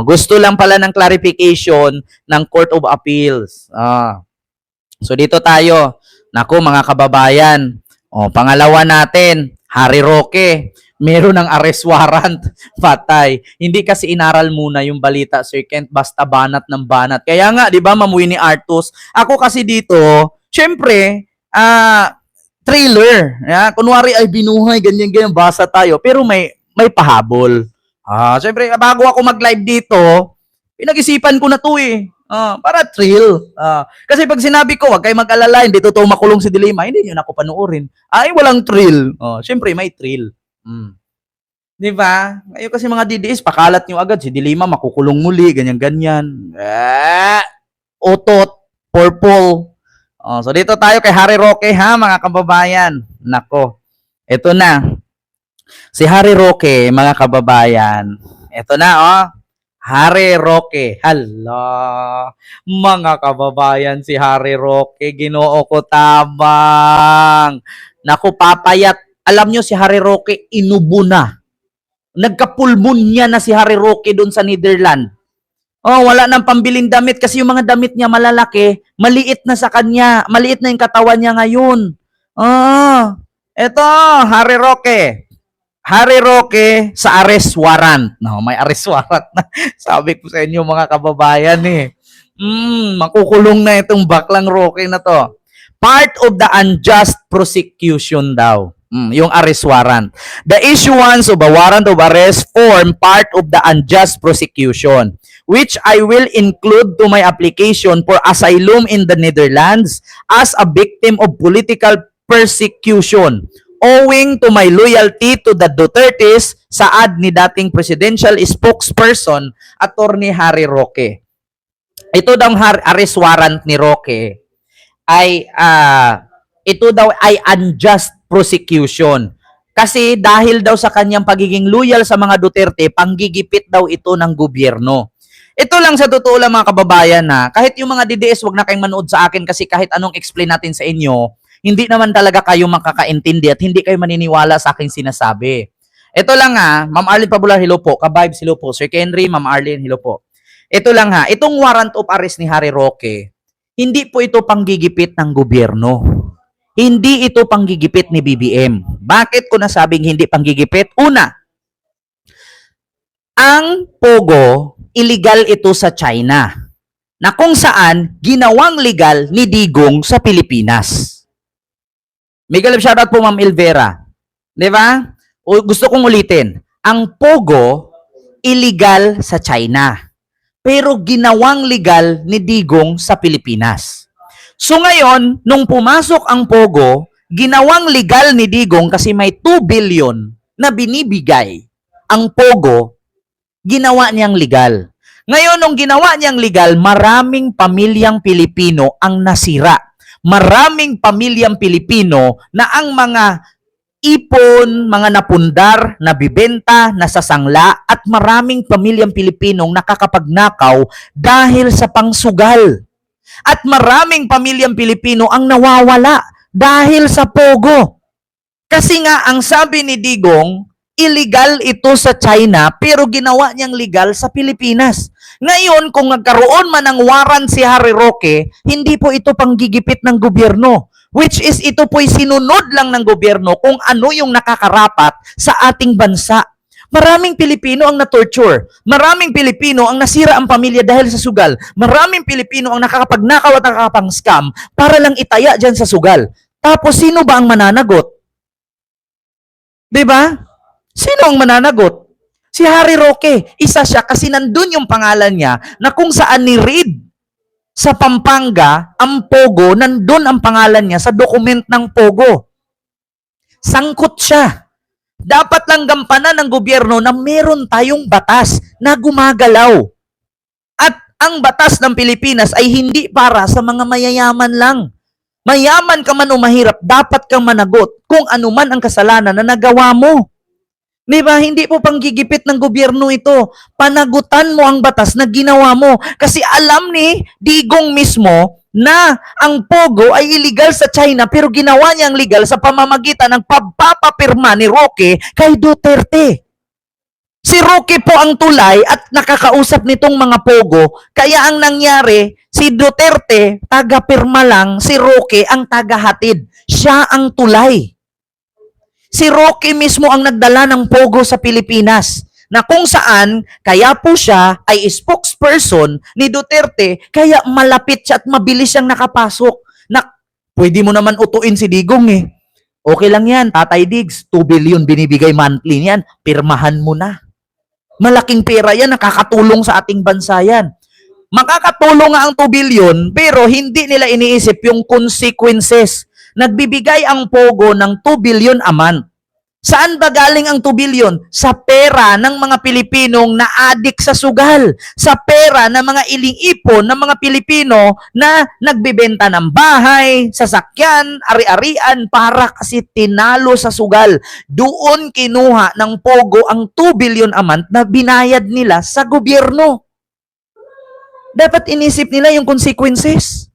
Gusto lang pala ng clarification ng Court of Appeals. So dito tayo. Naku mga kababayan. Pangalawa natin, Harry Roque. Meron ng arrest warrant. Patay. Hindi kasi inaral muna yung balita, Sir Kent. Basta banat ng banat. Kaya nga, di ba, Mamuwi ni Artus. Ako kasi dito, syempre, thriller. Kunwari ay binuhay, ganyan-ganyan, basa tayo. Pero may pahabol. Syempre, bago ako mag-live dito, pinag-isipan ko na to eh. Para thrill. Kasi pag sinabi ko, wag kayo mag-alala, hindi totoo makulong si Dilima, hindi nyo na ako panuorin. Ay, walang thrill. Syempre, may thrill. Di ba? Ngayon kasi mga DDS, pakalat nyo agad, si Dilima makukulong muli, ganyan-ganyan. Otot, purple. So dito tayo kay Harry Roque ha, mga kababayan. Nako, ito na. Si Harry Roque, mga kababayan. Ito na, Harry Roque. Hala. Mga kababayan, si Harry Roque, Ginoo ko tabang. Naku, papayat. Alam nyo, si Harry Roque, inubo na. Nagkapulmonya na si Harry Roque doon sa Netherlands. Wala nang pambiling damit kasi yung mga damit niya malalaki, maliit na sa kanya. Maliit na yung katawan niya ngayon. Ito, Harry Roque. Harry Roque sa arrest warrant. May arrest warrant na. Sabi ko sa inyo mga kababayan eh. Makukulong na itong baklang Roque na to. Part of the unjust prosecution daw. Yung arrest warrant. The issuance of a warrant of arrest form part of the unjust prosecution, which I will include to my application for asylum in the Netherlands as a victim of political persecution owing to my loyalty to the Dutertes, saad ni dating presidential spokesperson, Attorney Harry Roque. Ito daw arrest warrant ni Roque ay ito daw ay unjust prosecution. Kasi dahil daw sa kanyang pagiging loyal sa mga Duterte, panggigipit daw ito ng gobyerno. Ito lang sa totoo lang mga kababayan na kahit yung mga DDS wag na kayong manood sa akin kasi kahit anong explain natin sa inyo, hindi naman talaga kayo makakaintindi at hindi kayo maniniwala sa aking sinasabi. Ito lang Ma'am Arlene Pabular, hello po. Ka-vibes, hello po. Sir Henry, Ma'am Arlene, hello po. Ito lang itong warrant of arrest ni Harry Roque, hindi po ito panggigipit ng gobyerno. Hindi ito panggigipit ni BBM. Bakit ko nasabing hindi panggigipit? Una, ang Pogo, illegal ito sa China, na kung saan ginawang legal ni Digong sa Pilipinas. May galap shoutout po Ma'am Elvera. Diba? Gusto kong ulitin. Ang Pogo, illegal sa China, pero ginawang legal ni Digong sa Pilipinas. So ngayon, nung pumasok ang Pogo, ginawang legal ni Digong kasi may 2 billion na binibigay ang Pogo, ginawa niyang legal. Ngayon, nung ginawa niyang legal, maraming pamilyang Pilipino ang nasira. Maraming pamilyang Pilipino na ang mga ipon, mga napundar, nabibenta, nasasangla, at maraming pamilyang Pilipinong nakakapagnakaw dahil sa pangsugal. At maraming pamilyang Pilipino ang nawawala dahil sa Pogo. Kasi nga, ang sabi ni Digong, illegal ito sa China pero ginawa niyang legal sa Pilipinas. Ngayon, kung nagkaroon man ng warrant si Harry Roque, hindi po ito panggigipit ng gobyerno. Which is ito po'y sinunod lang ng gobyerno kung ano yung nakakarapat sa ating bansa. Maraming Pilipino ang na-torture. Maraming Pilipino ang nasira ang pamilya dahil sa sugal. Maraming Pilipino ang nakakapagnakaw at nakakapang-scam para lang itaya dyan sa sugal. Tapos, sino ba ang mananagot? Diba? Sino ang mananagot? Si Harry Roque. Isa siya kasi nandun yung pangalan niya na kung saan ni Reid sa Pampanga, ang Pogo, nandun ang pangalan niya sa document ng Pogo. Sangkot siya. Dapat lang gampanan ng gobyerno na meron tayong batas na gumagalaw. At ang batas ng Pilipinas ay hindi para sa mga mayayaman lang. Mayaman ka man o mahirap, dapat kang managot kung ano man ang kasalanan na nagawa mo. Diba? Hindi po panggigipit ng gobyerno ito. Panagutan mo ang batas na ginawa mo. Kasi alam ni Digong mismo na ang Pogo ay illegal sa China pero ginawa niyang legal sa pamamagitan ng pagpapapirma ni Roque kay Duterte. Si Roque po ang tulay at nakakausap nitong mga pogo. Kaya ang nangyari, si Duterte, taga-pirma lang, si Roque ang taga-hatid. Siya ang tulay. Si Roque mismo ang nagdala ng pogo sa Pilipinas na kung saan kaya po siya ay spokesperson ni Duterte kaya malapit siya at mabilis siyang nakapasok. Na pwede mo naman utuin si Digong eh. Okay lang yan, Tatay Diggs, 2 billion binibigay monthly niyan, pirmahan mo na. Malaking pera yan, nakakatulong sa ating bansa yan. Makakatulong nga ang 2 billion, pero hindi nila iniisip yung consequences. Nagbibigay ang Pogo ng 2 billion a month. Saan ba galing ang 2 billion? Sa pera ng mga Pilipinong na-addict sa sugal. Sa pera ng mga iling-ipon ng mga Pilipino na nagbibenta ng bahay, sasakyan, ari-arian para kasi tinalo sa sugal. Doon kinuha ng Pogo ang 2 billion a month na binayad nila sa gobyerno. Dapat inisip nila yung consequences.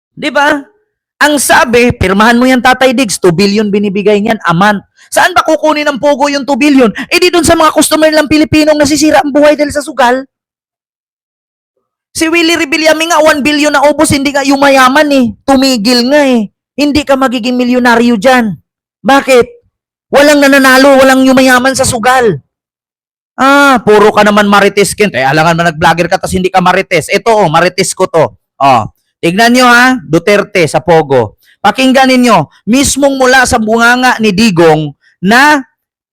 Di ba? Ang sabi, pirmahan mo yan, Tatay Diggs, 2 billion binibigay niyan a month. Saan ba kukunin ng Pogo yung 2 billion? Eh di doon sa mga customer lang Pilipinong nasisira ang buhay dahil sa sugal. Si Willie Rebillame nga, 1 billion na ubos, hindi nga yumayaman eh. Tumigil nga eh. Hindi ka magiging milyonaryo dyan. Bakit? Walang nananalo, walang yumayaman sa sugal. Puro ka naman marites kin. Eh, alangan man nag-vlogger ka, tas hindi ka marites. Ito, marites ko to. Tignan nyo ha, Duterte sa Pogo. Pakinggan ninyo, mismong mula sa bunganga ni Digong na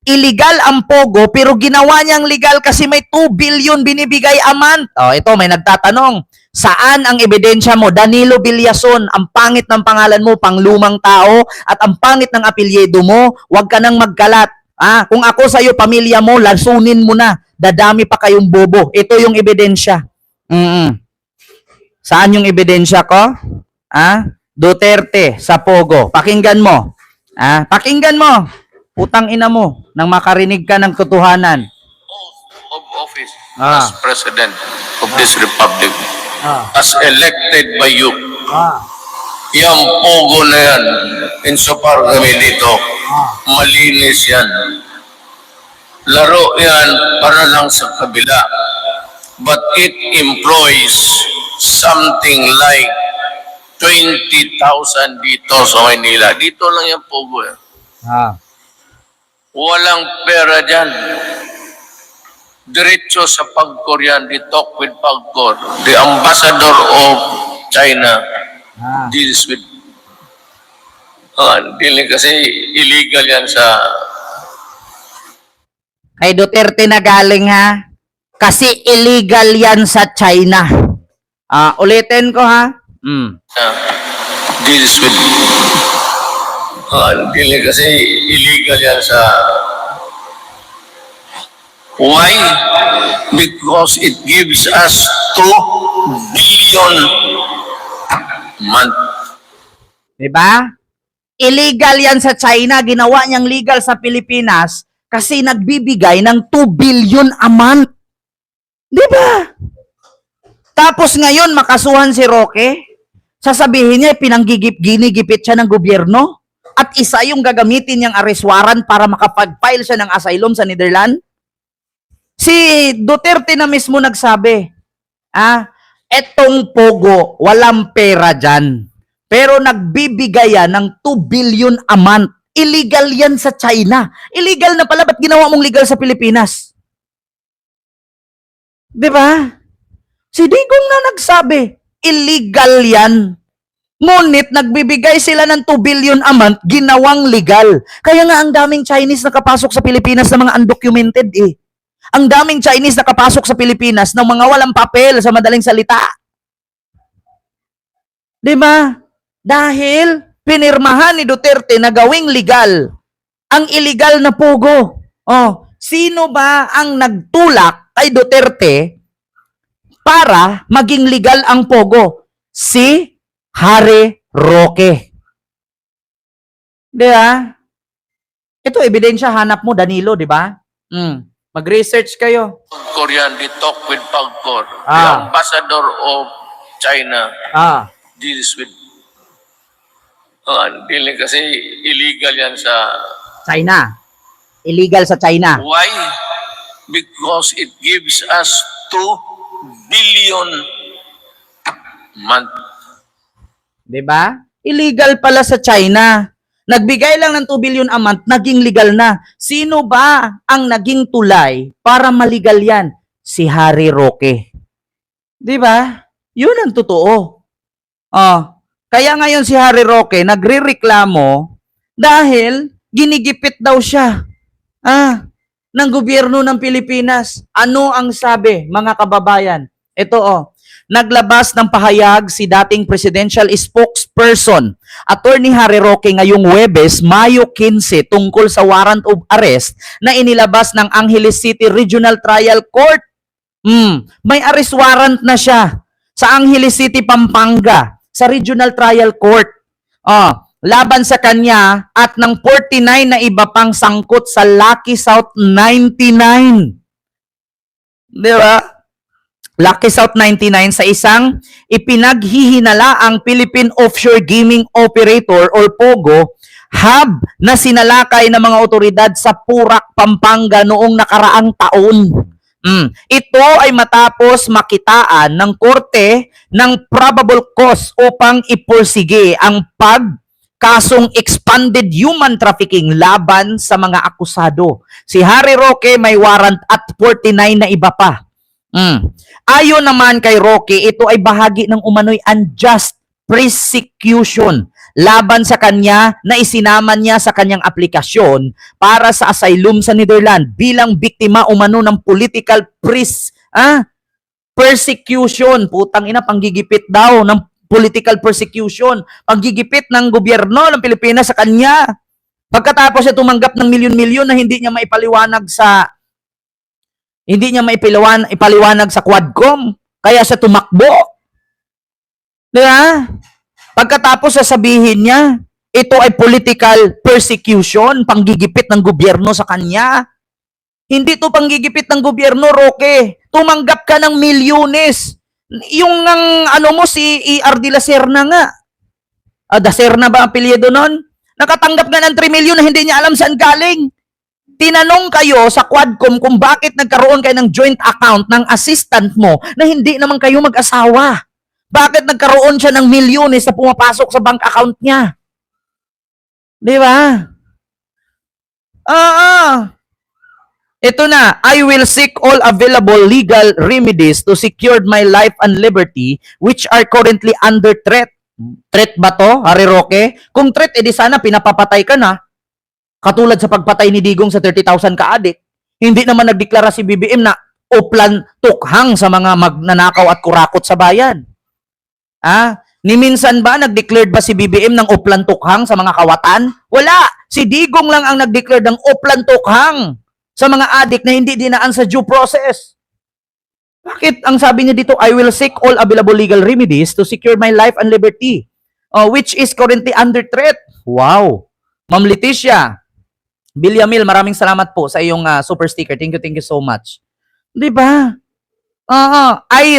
illegal ang Pogo pero ginawa niyang legal kasi may 2 billion binibigay a month. Ito, may nagtatanong, saan ang ebidensya mo? Danilo Villason, ang pangit ng pangalan mo, panglumang tao, at ang pangit ng apelyido mo, huwag ka nang magkalat. Kung ako sa'yo, pamilya mo, lasunin mo na. Dadami pa kayong bobo. Ito yung ebidensya. Saan yung ebidensya ko? Duterte sa Pogo. Pakinggan mo. Pakinggan mo. Putang ina mo nang makarinig ka ng totohanan. Of office as President of this Republic, as elected by you. Yung Pogo na yan, insofar kami dito, malinis yan. Laro yan para lang sa kabila. But it employs something like 20,000 dito sa Manila. Dito lang yung Pogo. Walang pera dyan. Diretso sa Pagcor yan. They talk with Pagcor. The ambassador of China deals with dealing kasi illegal yan sa Kay Duterte na galing ha. Kasi illegal yan sa China. Ulitin ko ha. deals with dealing kasi illegal yan sa why? Because it gives us 2 billion month. Diba? Illegal yan sa China, ginawa niyang legal sa Pilipinas kasi nagbibigay ng 2 billion a month. Diba? Tapos ngayon, makasuhan si Roque, sasabihin niya, ginigipit siya ng gobyerno at isa yung gagamitin niyang arrest warrant para makapag-file siya ng asylum sa Netherlands. Si Duterte na mismo nagsabi, etong Pogo, walang pera dyan. Pero nagbibigay yan ng 2 billion a month. Illegal yan sa China. Illegal na pala, ba't ginawa mong legal sa Pilipinas? Diba? Si Digong na nagsabi, illegal yan. Ngunit nagbibigay sila ng 2 billion a month, ginawang legal. Kaya nga ang daming Chinese nakapasok sa Pilipinas na mga undocumented eh. Ang daming Chinese nakapasok sa Pilipinas ng mga walang papel sa madaling salita. Diba? Dahil pinirmahan ni Duterte na gawing legal ang illegal na Pogo. Sino ba ang nagtulak kay Duterte para maging legal ang Pogo? Si Harry Roque. Diba? Ito, ebidensya, hanap mo, Danilo, diba? Mag-research kayo. Korean, they talk with Pagcor. The ambassador of China deals with dealing kasi illegal yan sa China. Illegal sa China. Why? Because it gives us 2 billion month. 'Di ba? Illegal pala sa China. Nagbigay lang ng 2 billion a month, naging legal na. Sino ba ang naging tulay para maligal yan? Si Harry Roque. 'Di ba? 'Yun ang totoo. Kaya ngayon si Harry Roque nagrereklamo dahil ginigipit daw siya ng gobyerno ng Pilipinas. Ano ang sabi, mga kababayan? Ito naglabas ng pahayag si dating presidential spokesperson, Attorney Harry Roque ngayong Huwebes, Mayo 15 tungkol sa warrant of arrest na inilabas ng Angeles City Regional Trial Court. May arrest warrant na siya sa Angeles City, Pampanga, sa Regional Trial Court. Laban sa kanya at ng 49 na iba pang sangkot sa Lucky South 99. Di ba? Lucky South 99 sa isang ipinaghihinala ang Philippine Offshore Gaming Operator or POGO hub na sinalakay ng mga otoridad sa Purak, Pampanga noong nakaraang taon. Ito ay matapos makitaan ng korte ng probable cause upang ipursige ang kasong expanded human trafficking laban sa mga akusado. Si Harry Roque may warrant at 49 na iba pa. Ayon naman kay Roque, ito ay bahagi ng umano'y unjust persecution laban sa kanya na isinama niya sa kanyang aplikasyon para sa asylum sa Netherlands bilang biktima umano ng political persecution. Putang ina, panggigipit daw ng political persecution, panggigipit ng gobyerno ng Pilipinas sa kanya. Pagkatapos siya tumanggap ng milyon-milyon na hindi niya maipaliwanag sa Quadcom, kaya siya tumakbo. Diba? Pagkatapos sasabihin niya, ito ay political persecution, panggigipit ng gobyerno sa kanya. Hindi to panggigipit ng gobyerno, Roque. Tumanggap ka ng milyones. Yung si E.R. de la Serna nga. Da Serna ba ang apelyido nun? Nakatanggap nga ng 3 milyon na hindi niya alam saan galing. Tinanong kayo sa Quadcom kung bakit nagkaroon kayo ng joint account ng assistant mo na hindi naman kayo mag-asawa. Bakit nagkaroon siya ng milyones na pumapasok sa bank account niya? Di ba? Ito na, I will seek all available legal remedies to secure my life and liberty which are currently under threat. Threat ba to, Harry Roque? Kung threat, edi sana pinapapatay ka na. Katulad sa pagpatay ni Digong sa 30,000 ka-adik. Hindi naman nagdeklara si BBM na uplan tukhang sa mga magnanakaw at kurakot sa bayan. Ni minsan ba nag-declared ba si BBM ng uplan tukhang sa mga kawatan? Wala. Si Digong lang ang nag-declare ng uplan tukhang sa mga adik na hindi dinaan sa due process. Bakit ang sabi niya dito, I will seek all available legal remedies to secure my life and liberty, which is currently under threat. Wow. Ma'am Leticia Villamil, maraming salamat po sa iyong super sticker. Thank you so much. Di ba? I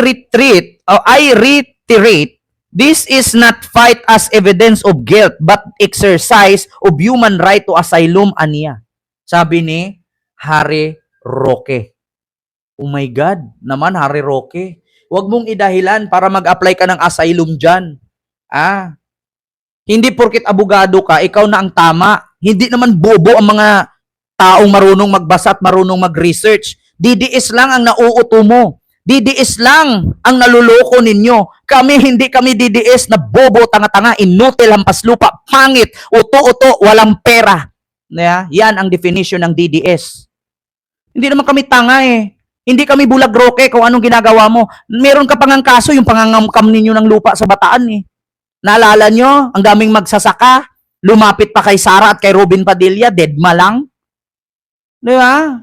reiterate, this is not fight as evidence of guilt, but exercise of human right to asylum, aniya. Sabi ni Harry Roque. Oh my God, naman Harry Roque. Huwag mong idahilan para mag-apply ka ng asylum dyan. Hindi porkit abogado ka, ikaw na ang tama. Hindi naman bobo ang mga taong marunong magbasa at marunong mag-research. DDS lang ang nauuto mo. DDS lang ang naluloko ninyo. Hindi kami DDS na bobo, tanga-tanga, inutil, hampas lupa, pangit, uto-uto, walang pera. Yan ang definition ng DDS. Hindi naman kami tanga eh. Hindi kami bulag, Roque, kung anong ginagawa mo. Meron ka pang kaso, yung pangangamkam ninyo ng lupa sa Bataan eh. Naalala nyo, ang daming magsasaka, lumapit pa kay Sara at kay Robin Padilla, deadma lang. Di ba?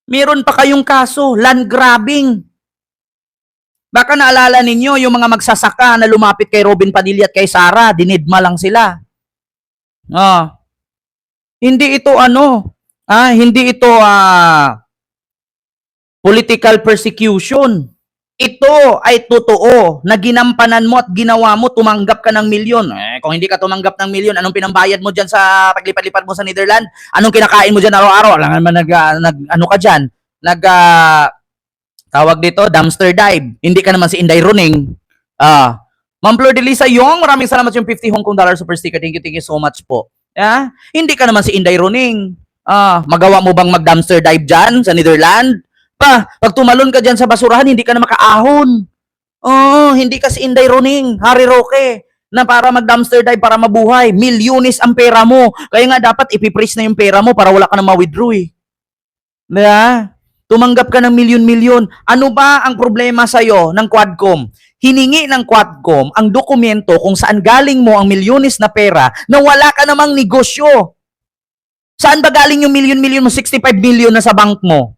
Meron pa kayong kaso, land grabbing. Baka naalala ninyo, yung mga magsasaka na lumapit kay Robin Padilla at kay Sara, dinidma lang sila. Hindi ito political persecution. ito ay totoo na ginampanan mo at ginawa mo, tumanggap ka ng milyon. Kung hindi ka tumanggap ng milyon, anong pinambayad mo dyan sa paglipad-lipad mo sa Netherlands? Anong kinakain mo dyan araw-araw? Alam naman ano ka dyan? Tawag dito, dumpster dive. Hindi ka naman si Inday Runing. Ma'am Flor de Lisa Yong, maraming salamat yung 50 Hong Kong dollar super sticker. Thank you so much po. Hindi ka naman si Inday Runing. Magawa mo bang mag-dumpster dive dyan sa Netherlands? Pag tumalon ka dyan sa basurahan, hindi ka na makaahon. Hindi ka si Inday Runing, Harry Roque, na para mag-dumpster dive para mabuhay. Milyones ang pera mo. Kaya nga dapat ipiprease na yung pera mo para wala ka na ma-withdraw eh. Tumanggap ka ng milyon-milyon. Ano ba ang problema sa'yo ng Quadcom? Hiningi ng Quadcom ang dokumento kung saan galing mo ang milyones na pera na wala ka namang negosyo. Saan ba galing yung milyon-milyon mo? 65 million na sa bank mo.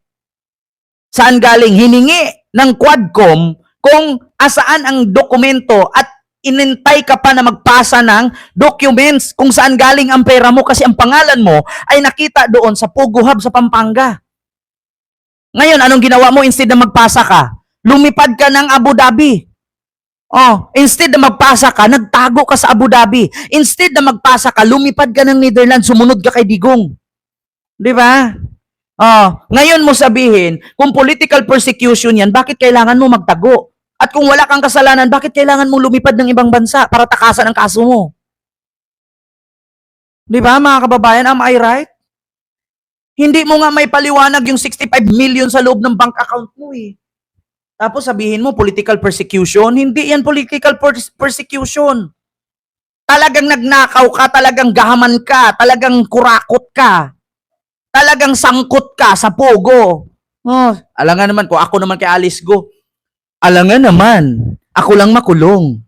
Saan galing? Hiningi ng Quadcom kung asaan ang dokumento at inintay ka pa na magpasa ng documents kung saan galing ang pera mo kasi ang pangalan mo ay nakita doon sa Pogo Hub sa Pampanga. Ngayon, anong ginawa mo instead na magpasa ka? Lumipad ka ng Abu Dhabi. Instead na magpasa ka, nagtago ka sa Abu Dhabi. Instead na magpasa ka, lumipad ka ng Netherlands, sumunod ka kay Digong. Di ba? Ngayon mo sabihin, kung political persecution yan, bakit kailangan mo magtago? At kung wala kang kasalanan, bakit kailangan mo lumipad ng ibang bansa para takasan ang kaso mo? Di ba, mga kababayan, am I right? Hindi mo nga may paliwanag yung 65 million sa loob ng bank account mo eh. Tapos sabihin mo, political persecution. Hindi yan political persecution. Talagang nagnakaw ka, talagang gahaman ka, talagang kurakot ka. Talagang sangkot ka sa Pogo. Alangan naman, kung ako naman kay Alice Go, alangan naman, ako lang makulong.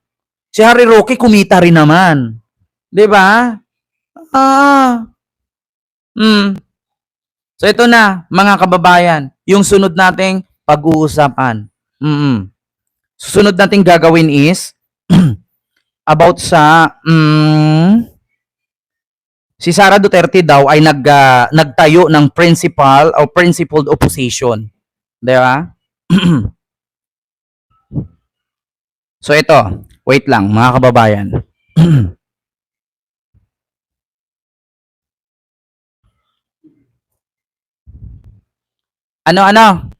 Si Harry Roque kumita rin naman. Di ba? So ito na, mga kababayan, yung sunod nating pag-uusapan. Susunod nating gagawin is about sa si Sara Duterte daw ay nagtayo ng principal o principled opposition. Di ba? So ito, wait lang mga kababayan. Ano?